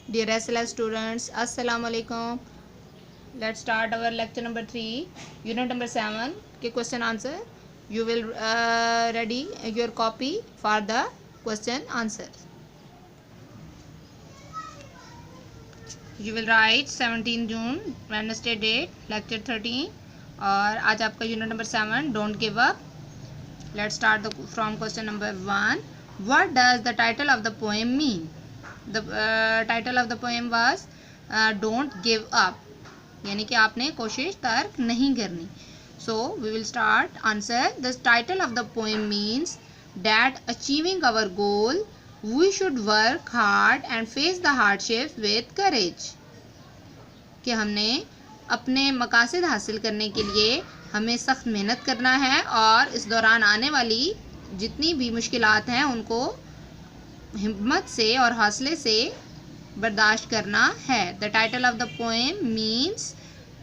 Dear SLS students, Assalamu alaikum. Let's start our lecture number 3, unit number 7 के question answer. You will ready your copy for the question answer. You will write 17 June Wednesday date lecture 13 और आज आपका unit number 7 don't give up. Let's start from question number 1. What does the title of the poem mean? The title of the poem was don't give up, यानी कि आपने कोशिश तर्क नहीं करनी. So we will start answer. The title of the poem means that achieving our goal we should work hard and face the hardships with courage. कि हमने अपने मकासद हासिल करने के लिए हमें सख्त मेहनत करना है और इस दौरान आने वाली जितनी भी मुश्किलात हैं उनको हिम्मत से और हौसले से बर्दाश्त करना है. The title of the poem means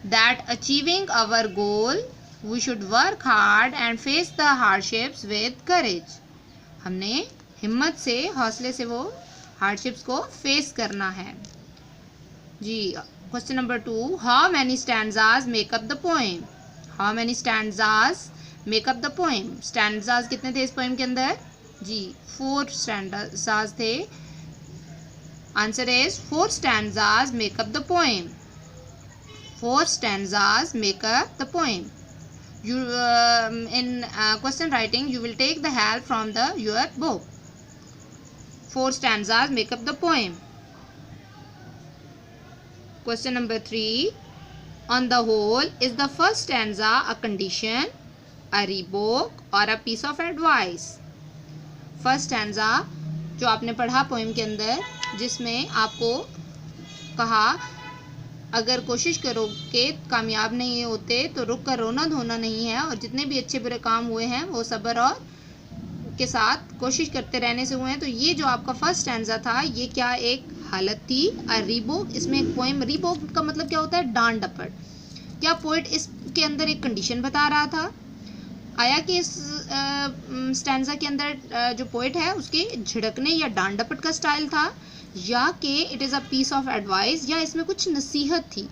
that achieving our goal we should work hard and face the hardships with courage. हमने हिम्मत से हौसले से वो हार्डशिप्स को फेस करना है जी. Question number 2. How many stanzas make up the poem? How many stanzas make up the poem? Stanzas कितने थे इस पोएम के अंदर जी? 4 स्टैंजाज थे. Answer is 4 stanzas make up the poem. 4 stanzas make up the poem. You in question writing you will take the help from your book. 4 stanzas make up the poem. Question number 3. On the whole, is the first stanza a condition, a rebuke or a piece of advice? First stanza जो आपने पढ़ा poem के अंदर, जिसमें आपको कहा अगर कोशिश करोगे कामयाब नहीं होते तो रुक कर रोना धोना नहीं है, और जितने भी अच्छे बुरे काम हुए हैं वो सब्र और के साथ कोशिश करते रहने से हुए हैं. तो ये जो आपका फर्स्ट स्टैंजा था ये क्या एक हालत थी. रिबोक, इसमें एक पोएम, रिबोक का मतलब क्या होता है? डांट डपट. क्या पोइट इसके अंदर एक कंडीशन बता रहा था? आया कि इस स्टैंजा के अंदर जो पोइट है उसके झिड़कने या डांट डपट का स्टाइल था, या कि it is a piece of advice, या इसमें कुछ नसीहत थी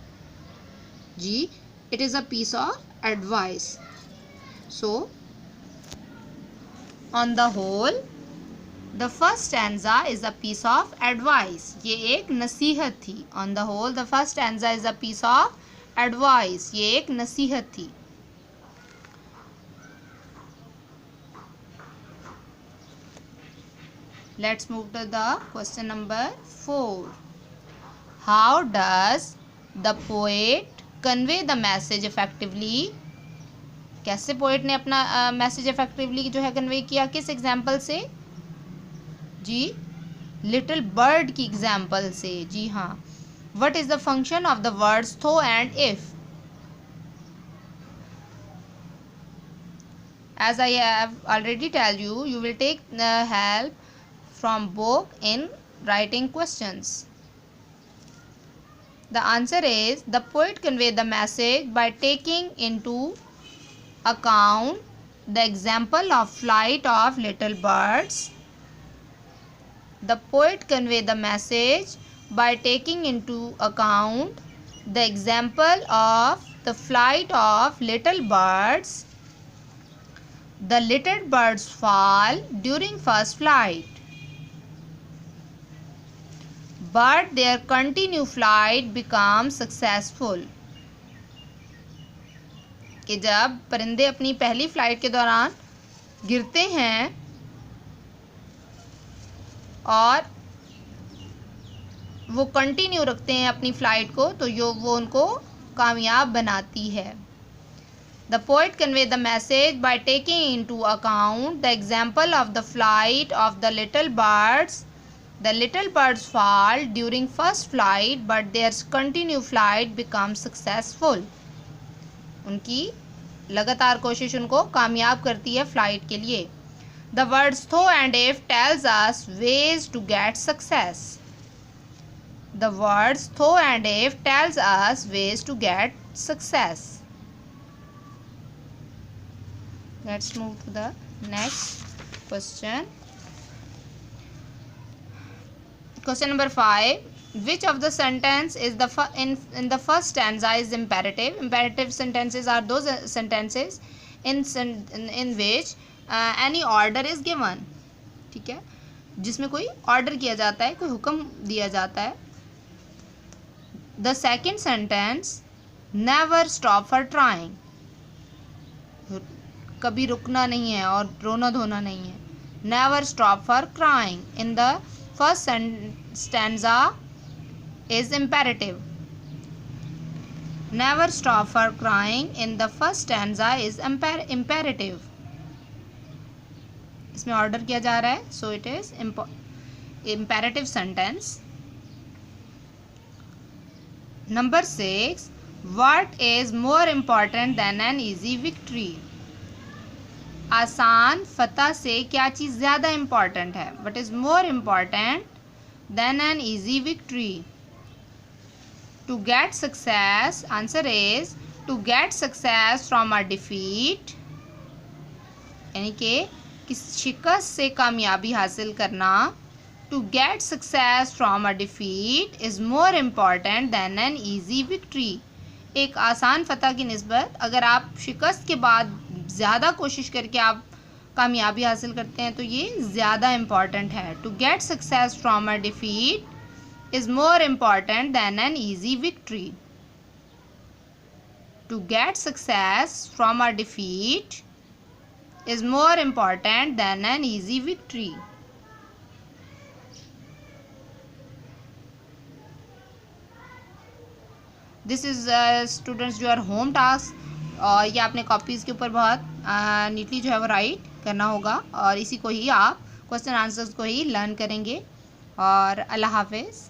जी? It is a piece of advice. So on the whole the first stanza is a piece of advice. ये एक नसीहत थी. On the whole the first stanza is a piece of advice. ये एक नसीहत थी. Let's move to the question number 4. How does the poet convey the message effectively? कैसे poet ने अपना मैसेज इफेक्टिवली जो है कन्वे किया? किस एग्जाम्पल से जी? लिटिल बर्ड की एग्जाम्पल से. जी हाँ. What is the function of the words though and if? As I have already tell you, you will take help from book in writing questions. The answer is the poet convey the message by taking into account the example of flight of little birds. The poet convey the message by taking into account the example of the flight of little birds. The little birds fall during first flight, but their continued flight becomes successful. कि जब परिंदे अपनी पहली flight के दौरान गिरते हैं और वो कंटिन्यू रखते हैं अपनी फ्लाइट को, तो वो उनको कामयाब बनाती है. The poet convey the message by taking into account the example of the flight of the little birds. The little birds fall during first flight, but their continued flight becomes successful. उनकी लगातार कोशिश उनको कामयाब करती है flight के लिए. The words though and if tells us ways to get success. The words though and if tells us ways to get success. Let's move to the next question. Question number 5. Which of the sentence is in the first stanza is imperative? Imperative sentences are those sentences in which any order is given. ठीक है, जिसमें कोई order किया जाता है, कोई हुक्म दिया जाता है. The second sentence, never stop for trying. कभी रुकना नहीं है और रोना धोना नहीं है. Never stop for crying in the first stanza is imperative. Never stop for crying in the first stanza is imperative. इसमें ऑर्डर किया जा रहा है, so it is imperative sentence. Number 6, what is more important than an easy victory? आसान फतह से क्या चीज़ ज़्यादा इम्पॉर्टेंट है? What is more important than an easy victory? To get success, answer is to get success from a defeat, यानी कि किसी शिकस्त से कामयाबी हासिल करना. To get success from a defeat is more important than an easy victory. एक आसान फतह की निस्बत अगर आप शिकस्त के बाद ज़्यादा कोशिश करके आप कामयाबी हासिल करते हैं तो ये ज़्यादा इम्पॉर्टेंट है. To get success from a defeat is more important than an easy victory. To get success from a defeat is more important than an easy victory. This is students जो आर होम टास्क, और ये आपने copies के ऊपर बहुत neatly जो है वो राइट करना होगा और इसी को ही आप क्वेश्चन आंसर्स को ही लर्न करेंगे. और अल्लाह हाफिज़.